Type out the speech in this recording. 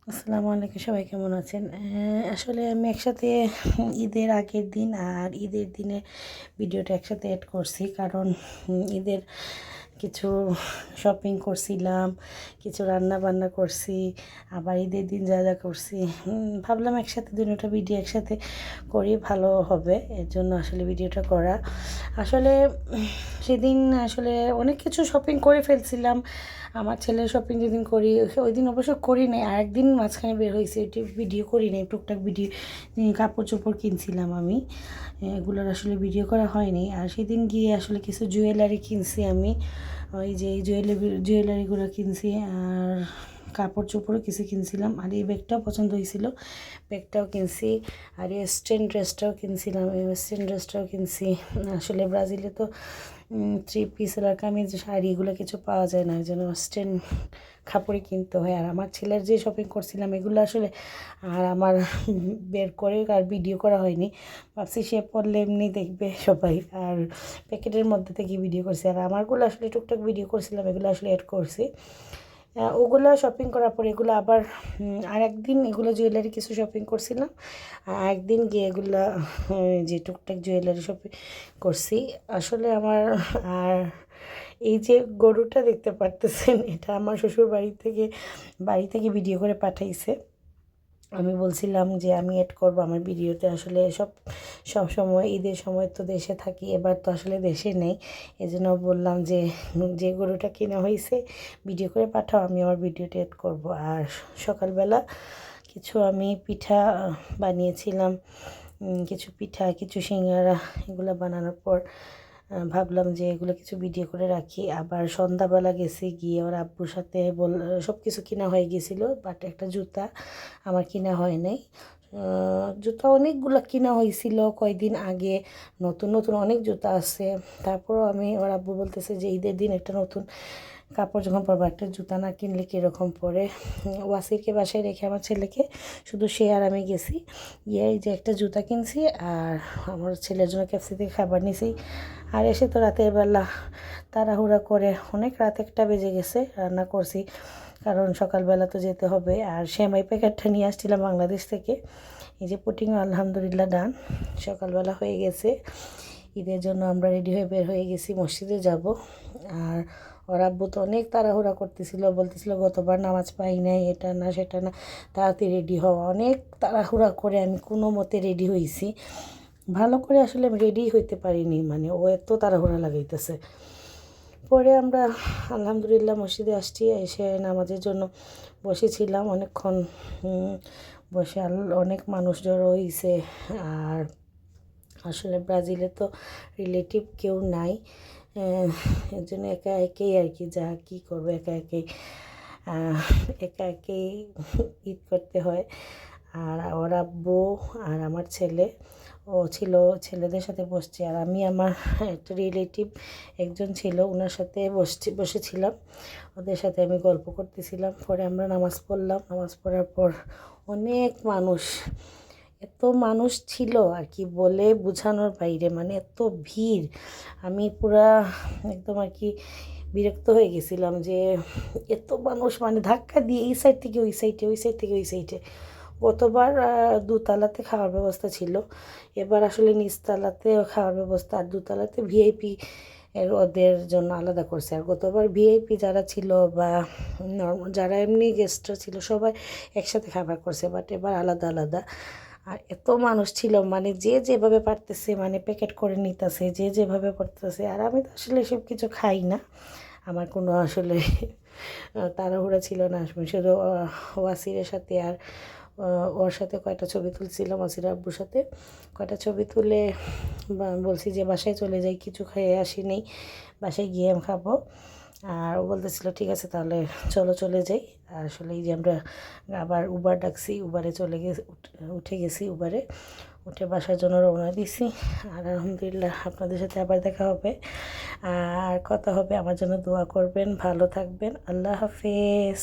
আসসালামু আলাইকুম, সবাই কেমন আছেন? আসলে আমি একসাথে ঈদের আগের দিন আর ঈদের দিনে ভিডিওটা একসাথে অ্যাড করছি, কারণ ঈদের কিছু শপিং করছিলাম, কিছু রান্না বান্না করছি, আবার ঈদের দিন যা যা করছি ভাবলাম একসাথে দুটোটা ভিডিও একসাথে করি, ভালো হবে। এর জন্য আসলে ভিডিওটা করা। আসলে সেদিন আসলে অনেক কিছু শপিং করে ফেলছিলাম। আমার ছেলের শপিং যেদিন করি ওই দিন অবশ্য করি নাই, আর একদিন মাঝখানে বের হয়েছে, ওইটি ভিডিও করি নাই। টুকটাক ভিডিও, কাপড় চোপড় কিনছিলাম আমি, এগুলোর আসলে ভিডিও করা হয়নি। আর সেদিন গিয়ে আসলে কিছু জুয়েলারি কিনছি আমি, ওই যে জুয়েলারিগুলো কিনছি, আর কাপড় চোপড়ও কিছু কিনছিলাম। আর এই ব্যাগটাও পছন্দ হয়েছিল, ব্যাগটাও কিনছি। আর এই ওয়েস্টার্ন ড্রেসটাও কিনছিলাম, এই ওয়েস্টার্ন ড্রেসটাও কিনছি। আসলে ব্রাজিলে তো থ্রি পিসের আর কামিজ শাড়ি এগুলো কিছু পাওয়া যায় না, ওই জন্য ওয়েস্টার্ন কাপড়ই কিনতে হয়। আর আমার ছেলের যে শপিং করছিলাম এগুলো আসলে আর আমার বের করে আর ভিডিও করা হয়নি, ভাবছি সে পরলে এমনি দেখবে সবাই, আর প্যাকেটের মধ্যে থেকে ভিডিও করছি। আর আমারগুলো আসলে টুকটাক ভিডিও করছিলাম, এগুলো আসলে অ্যাড করছি। ওগুলো শপিং করার পর এগুলো আবার আর একদিন এগুলো জুয়েলারি কিছু শপিং করছিলাম, আর একদিন গিয়ে এগুলো যে টুকটাক জুয়েলারি শপিং করছি। আসলে আমার আর এই যে গরুটা দেখতে পারতেছেন, এটা আমার শ্বশুর বাড়ি থেকে ভিডিও করে পাঠাইছে। আমি বলছিলাম যে আমি অ্যাড করবো আমার ভিডিওতে। আসলে সব সময় ঈদের সময় তো দেশে থাকি, এবার তো আসলে দেশে নেই, এই জন্য বললাম যে যে গরুটা কেনা হয়েছে ভিডিও করে পাঠাও, আমি আমার ভিডিওতে অ্যাড করবো। আর সকালবেলা কিছু আমি পিঠা বানিয়েছিলাম, কিছু পিঠা, কিছু সিঙ্গারা, এগুলো বানানোর পর ভাবলাম যে এগুলো কিছু ভিডিও করে রাখি। আবার সন্ধ্যাবেলা গেছি, গিয়ে ওর আব্বুর সাথে সব কিছু কিনা হয়ে গেছিলো, বাট একটা জুতা আমার কিনা হয় নাই। জুতা অনেকগুলো কিনা হয়েছিল কয়দিন আগে, নতুন নতুন অনেক জুতা আছে। তারপরও আমি ওর আব্বু বলতেছে যে ঈদের দিন একটা নতুন কাপড় যখন পরবো, একটা জুতা না কিনলে কীরকম পরে। ওয়াসিরকে বাসায় রেখে আমার ছেলেকে শুধু সে আর আমি গেছি, গিয়ে এই যে একটা জুতা কিনছি, আর আমার ছেলের জন্য ক্যাফসি থেকে খাবার নিছি। আর এসে তো রাতের বেলা তাড়াহুড়া করে অনেক রাত একটা বেজে গেছে, রান্না করছি, কারণ সকালবেলা তো যেতে হবে। আর সেমাই প্যাকেটটা নিয়ে আসছিলাম বাংলাদেশ থেকে। এই যে পুটিংও আলহামদুলিল্লাহ ডান, সকালবেলা হয়ে গেছে। ঈদের জন্য আমরা রেডি হয়ে বের হয়ে গেছি, মসজিদে যাব। আর ওর আব্বু তো অনেক তাড়াহুড়া করতেছিল, বলতেছিল গতবার নামাজ পাই নাই, এটা না সেটা না, তাড়াতাড়ি রেডি হওয়া। অনেক তাড়াহুড়া করে আমি কোনো মতে রেডি হয়েছি, ভালো করে আসলে আমি রেডি হইতে পারিনি, মানে ও এত তাড়াহুড়া লাগাইতেছে। পরে আমরা আলহামদুলিল্লাহ মসজিদে আসছি, এসে নামাজের জন্য বসেছিলাম অনেকক্ষণ। বসে অনেক মানুষ জড়ো হয়েছে। আর আসলে ব্রাজিলে তো রিলেটিভ কেউ নাই, এর জন্য একা একেই আর কি, যা কী করবো, একা একেই ঈদ করতে হয়। আর ওর আব্বু আর আমার ছেলে ও ছিল, ছেলেদের সাথে বসছে, আর আমি আমার একটা রিলেটিভ একজন ছিল, ওনার সাথে বসেছিলাম, ওদের সাথে আমি গল্প করতেছিলাম। পরে আমরা নামাজ পড়লাম, নামাজ পড়ার পর অনেক মানুষ, এত মানুষ ছিল আর কি বলে বোঝানোর বাইরে, মানে এত ভিড়, আমি পুরা একদম আর কি বিরক্ত হয়ে গেছিলাম যে এত মানুষ, মানে ধাক্কা দিয়ে এই সাইড থেকে ওই সাইডে, ওই সাইড থেকে ওই সাইডে। গতবার দোতলাতে খাওয়ার ব্যবস্থা ছিল, এবার আসলে নিচতলাতে খাওয়ার ব্যবস্থা, আর দোতলাতে ভিআইপি ওদের জন্য আলাদা করছে। আর গতবার ভিআইপি যারা ছিল বা যারা এমনি গেস্টরা ছিল সবাই একসাথে খাবার করছে, বাট এবার আলাদা আলাদা। আর এত মানুষ ছিল, মানে যে যেভাবে পারতেছে মানে প্যাকেট করে নিতেছে, যে যেভাবে পারতেছে। আর আমি তো আসলে সব কিছু খাই না, আমার কোনো আসলে তাড়াহুড়া ছিল না। আমি শুধু ওয়াসিরের সাথে আর ওর সাথে কয়টা ছবি তুলছিলাম, ওয়াসির আব্বুর সাথে কয়টা ছবি তুলে বলছি যে বাসায় চলে যাই, কিছু খেয়ে আসিনি, বাসায় গিয়ে আমি খাবো। আর ও বলতেছিল ঠিক আছে তাহলে চলে যাই। আর আসলে এই যে আমরা আবার উবার ডাকছি, উবারে চলে গেছি, উঠে গেছি, উবারে উঠে বাসার জন্য রওনা দিছি। আর আলহামদুলিল্লাহ আপনাদের সাথে আবার দেখা হবে, আর কথা হবে। আমার জন্য দোয়া করবেন, ভালো থাকবেন, আল্লাহ হাফেজ।